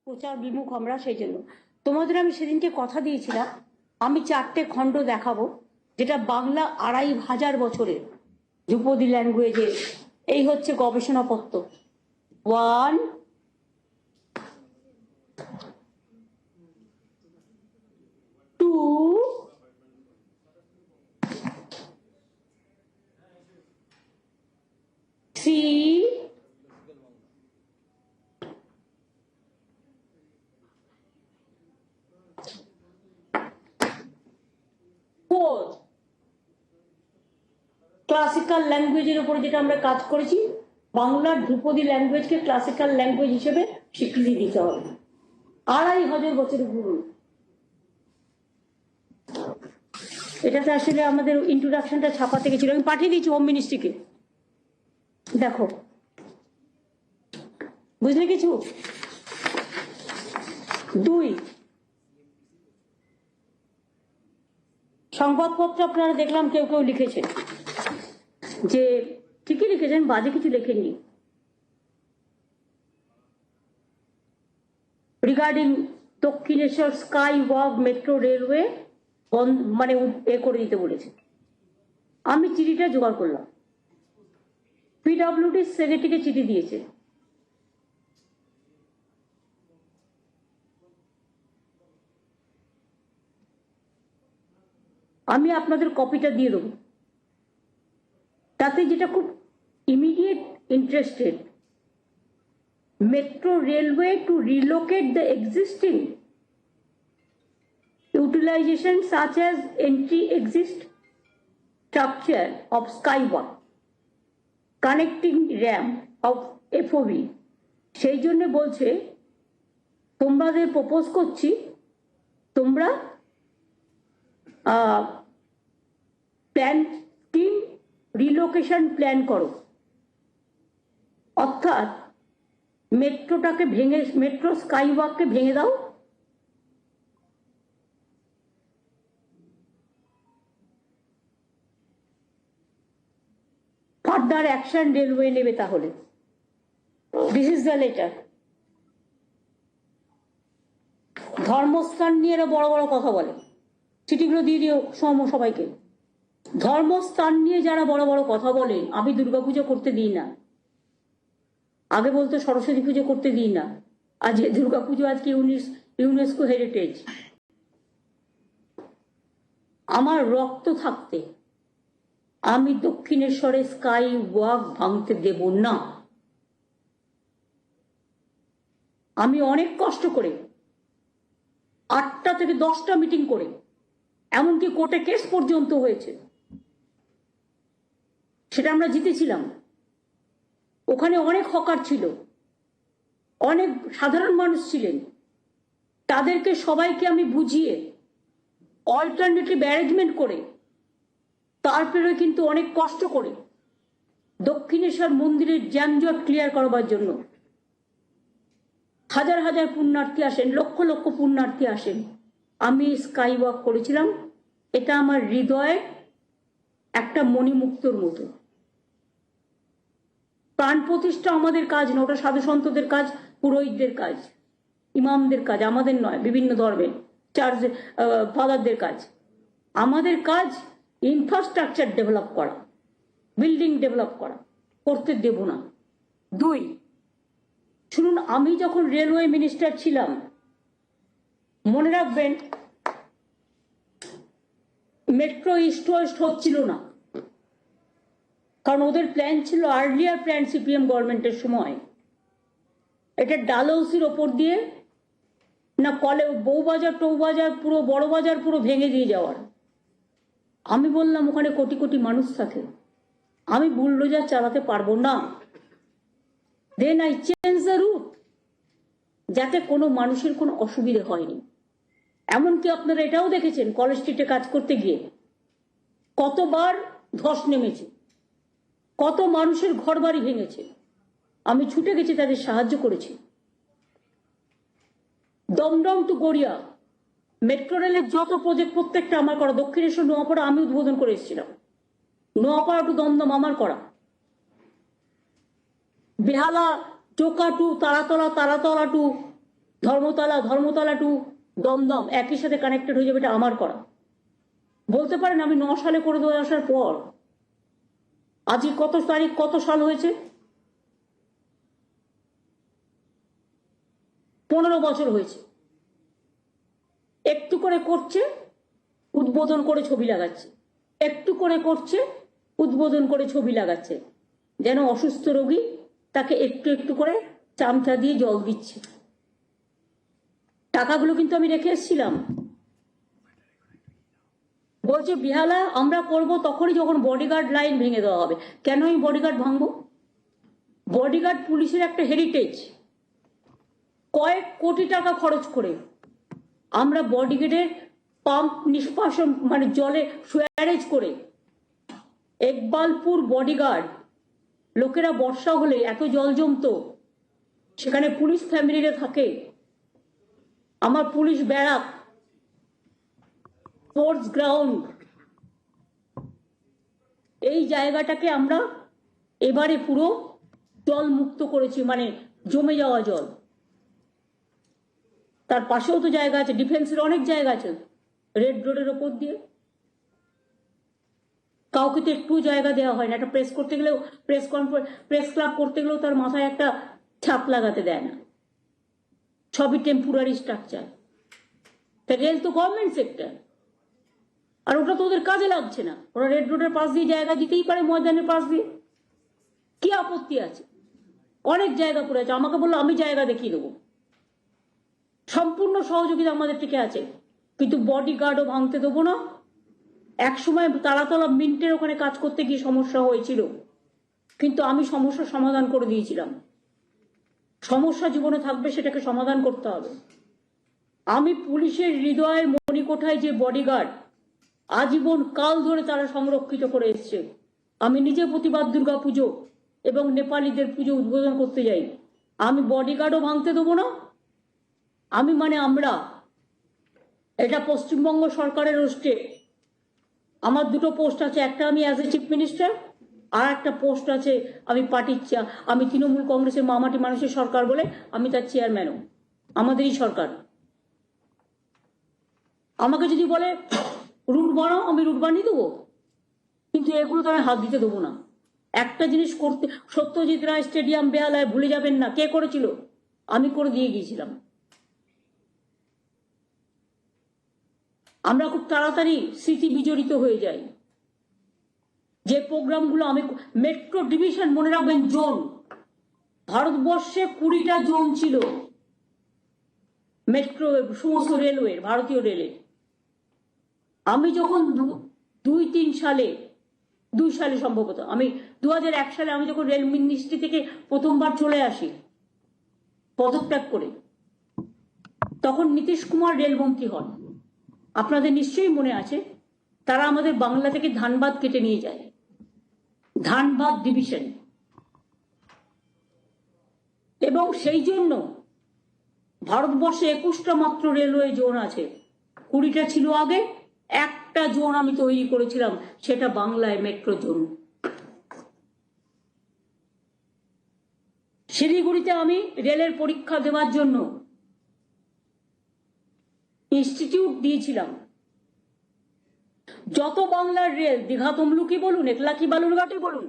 প্রচার বিমুখ আমরা, সেই জন্য তোমাদের আমি সেদিনকে কথা দিয়েছিলাম আমি 4টে খণ্ড দেখাবো, যেটা বাংলা 2500 বছরের ধ্রুপদী ল্যাঙ্গুয়েজের। এই হচ্ছে গবেষণাপত্র 1, 2, 3, 4। ক্লাসিক্যাল ল্যাঙ্গুয়েজের উপরে যেটা আমরা কাজ করেছি, বাংলার ধ্রুপদী ল্যাঙ্গুয়েজকে ক্লাসিক্যাল ল্যাঙ্গুয়েজ হিসেবে স্বীকৃতি দিতে হবে। 2500 বছরের পুরনো। এটাতে আসলে আমাদের ইন্ট্রোডাকশনটা ছাপাতে গেছিল, আমি পাঠিয়ে দিয়েছি হোম মিনিস্ট্রিকে। দেখো, বুঝলে কিছু? 2, সংবাদপত্র আপনারা দেখলাম কেউ কেউ লিখেছেন যে ঠিকই লিখেছেন, বাজে কিছু লেখেননি। Regarding Dakshineswar sky walk metro railway মানে করে দিতে বলেছে। আমি চিঠিটা জোগাড় করলাম, পিডব্লিউডি সেক্রেটারিকে চিঠি দিয়েছে। আমি আপনাদের কপিটা দিয়ে দেবো। তাতে যেটা খুব immediate interested, metro railway to relocate the existing utilization such as entry-exit structure of skywalk, connecting ramp of FOV। সেই জন্য বলছে তোমাদের প্রপোজ করছি তোমরা প্ল্যান টিম রিলোকেশন প্ল্যান করো, অর্থাৎ মেট্রোটাকে ভেঙে, মেট্রো স্কাইওয়াককে ভেঙে দাও, ফার্দার অ্যাকশন রেলওয়ে নেবে। তাহলে দিস ইজ দ্য লেটার। ধর্মস্থান নিয়ে এরা বড় বড় কথা বলে, চিঠিগুলো দিয়ে দিও সবাইকে। ধর্মস্থান নিয়ে যারা বড় বড় কথা বলে, আমি দুর্গাপুজো করতে দিই না, আগে বলতো সরস্বতী পুজো করতে দিই না, আজ দুর্গাপুজো আজকে ইউনেস্কো হেরিটেজ। আমার রক্ত থাকতে আমি দক্ষিণেশ্বরে স্কাই ওয়াক ভাঙতে দেব না। আমি অনেক কষ্ট করে 8টা থেকে 10টা মিটিং করে, এমনকি কোর্টে কেস পর্যন্ত হয়েছে, সেটা আমরা জিতেছিলাম। ওখানে অনেক হকার ছিল, অনেক সাধারণ মানুষ ছিলেন, তাদেরকে সবাইকে আমি বুঝিয়ে অল্টারনেটিভ অ্যারেঞ্জমেন্ট করে, তারপরে কিন্তু অনেক কষ্ট করে দক্ষিণেশ্বর মন্দিরের যানজট ক্লিয়ার করবার জন্য হাজার হাজার পুণ্যার্থী আসেন, লক্ষ লক্ষ পুণ্যার্থী আসেন, আমি স্কাই ওয়াক করেছিলাম। এটা আমার হৃদয়ে একটা মণিমুক্তর মতো। প্রাণ প্রতিষ্ঠা আমাদের কাজ না, ওটা সাধু সন্তদের কাজ, পুরোহিতদের কাজ, ইমামদের কাজ, আমাদের নয়, বিভিন্ন ধর্মের চার্চ ফাদারদের কাজ। আমাদের কাজ ইনফ্রাস্ট্রাকচার ডেভেলপ করা, বিল্ডিং ডেভেলপ করা, করতে দেব না। 2, শুনুন, আমি যখন রেলওয়ে মিনিস্টার ছিলাম, মনে রাখবেন মেট্রো ইস্ট ওয়েস্ট হচ্ছিল না, কারণ ওদের প্ল্যান ছিল, আর্লিয়ার প্ল্যান সিপিএম গভর্নমেন্টের সময়, এটা ডালহৌসির ওপর দিয়ে না কলে বউবাজার টৌবাজার পুরো বড় বাজার পুরো ভেঙে দিয়ে যাওয়ার। আমি বললাম ওখানে কোটি কোটি মানুষ থাকে, আমি বুলডোজার চালাতে পারবো না। Then I change the route, যাতে কোনো মানুষের কোনো অসুবিধে হয়নি। এমনকি আপনারা এটাও দেখেছেন, কলেজ স্ট্রিটে কাজ করতে গিয়ে কতবার ধস নেমেছে, কত মানুষের ঘর বাড়ি ভেঙেছে, আমি ছুটে গেছি, তাদের সাহায্য করেছি। দমদম টু গড়িয়া মেট্রো রেলের যত প্রজেক্ট প্রত্যেকটা আমার করা। দক্ষিণেশ্বর নোয়াপাড়া আমি উদ্বোধন করে এসেছিলাম, নোয়াপাড়া টু দমদম আমার করা। বেহালা টোকা to Taratala, Taratala to Dharmatala to Dum Dum একই সাথে কানেক্টেড হয়ে যাবে, এটা আমার করা। বলতে পারেন আমি 9 সালে করে দিয়ে আসার পর আজকে কত তারিখ, কত সাল হয়েছে? 15 বছর হয়েছে। একটু করে করছে, উদ্বোধন করে ছবি লাগাচ্ছে, একটু করে করছে, উদ্বোধন করে ছবি লাগাচ্ছে, যেন অসুস্থ রোগী তাকে একটু একটু করে চামচা দিয়ে জল দিচ্ছে। টাকাগুলো কিন্তু আমি রেখে এসেছিলাম। বলছে বিহালা আমরা করব তখনই যখন বডিগার্ড লাইন ভেঙে দেওয়া হবে। কেন আমি বডিগার্ড ভাঙবো? বডিগার্ড পুলিশের একটা হেরিটেজ। কয়েক কোটি টাকা খরচ করে আমরা বডিগার্ডের পাম্প নিষ্কাশন মানে জলে সুয়ারেজ করে একবালপুর বডিগার্ড, লোকেরা বর্ষা হলে এত জল জমতো, সেখানে পুলিশ ফ্যামিলিরা থাকে, আমার পুলিশ ব্যারাক, স্পোর্টস গ্রাউন্ড, এই জায়গাটাকে আমরা এবারে পুরো জল মুক্ত করেছি, মানে জমে যাওয়া জল। তার পাশেও তো জায়গা আছে, ডিফেন্সের অনেক জায়গা আছে রেড রোডের ওপর দিয়ে। কাউকে তো একটু জায়গা দেওয়া হয় না। একটা প্রেস করতে গেলেও, প্রেস ক্লাব করতে গেলেও তার মাথায় একটা ছাপ লাগাতে দেয় না, সবই টেম্পোরারি স্ট্রাকচার। তা রেল তো গভর্নমেন্ট সেক্টর, আর ওটা তো ওদের কাজে লাগছে না। ওরা রেড রোডের পাশ দিয়ে জায়গা দিতেই পারে, ময়দানের পাশ দিয়ে, কি আপত্তি আছে? অনেক জায়গা পড়ে আছে, আমাকে বললো আমি জায়গা দেখিয়ে দেবো। সম্পূর্ণ সহযোগিতা আমাদের থেকে আছে, কিন্তু বডি গার্ডও ভাঙতে দেবো না। একসময় তারাতলা মিন্টের ওখানে কাজ করতে গিয়ে সমস্যা হয়েছিল, কিন্তু আমি সমস্যার সমাধান করে দিয়েছিলাম। সমস্যা জীবনে থাকবে, সেটাকে সমাধান করতে হবে। আমি পুলিশের হৃদয়ের মণিকোঠায় যে বডিগার্ড আজীবন কাল ধরে তারা সংরক্ষিত করে এসছে। আমি নিজে প্রতিবাদ দুর্গা পুজো এবং নেপালিদের পুজো উদ্বোধন করতে যাই, আমি বডিগার্ডও ভাঙতে দেবো না। আমি মানে আমরা, এটা পশ্চিমবঙ্গ সরকারের রোস্টে আমার দুটো পোস্ট আছে, একটা আমি অ্যাজ এ চিফ মিনিস্টার, আর একটা পোস্ট আছে আমি পার্টির, আমি তৃণমূল কংগ্রেসের মামাটি মানুষের সরকার বলে আমি তার চেয়ারম্যানও, আমাদেরই সরকার। আমাকে যদি বলে রুট বানাও, আমি রুট বানিয়ে দেবো, কিন্তু এগুলো তো আমি হাত দিতে দেবো না। একটা জিনিস করতে, সত্যজিৎ রায় স্টেডিয়াম বেহালায় ভুলে যাবেন না, কে করেছিল? আমি করে দিয়ে গিয়েছিলাম। আমরা খুব তাড়াতাড়ি স্মৃতি বিজড়িত হয়ে যাই। যে প্রোগ্রামগুলো আমি, মেট্রো ডিভিশন মনে রাখবেন, জোন, ভারতবর্ষে 20টা জোন ছিল মেট্রো, সমস্ত রেলওয়ে, ভারতীয় রেলের। আমি যখন 2 সালে সম্ভবত, আমি 2001 সালে আমি যখন রেল মিনিস্ট্রি থেকে প্রথমবার চলে আসি পদত্যাগ করে, তখন নীতিশ কুমার রেলমন্ত্রী হন। আপনাদের নিশ্চয়ই মনে আছে, তারা আমাদের বাংলা থেকে ধানবাদ কেটে নিয়ে যায়, ধানবাদ ডিভিশন। এবং সেই জন্য ভারতবর্ষে 21টা মাত্র রেলওয়ে জোন আছে। 20টা ছিল আগে, একটা জোন আমি তৈরি করেছিলাম, সেটা বাংলায় মেট্রো জোন। শিলিগুড়িতে আমি রেলের পরীক্ষা দেওয়ার জন্য ইনস্টিটিউট দিয়েছিলাম। যত বাংলার রেল, দীঘা তমলুকি বলুন, একলাকি বালুরঘাটে বলুন,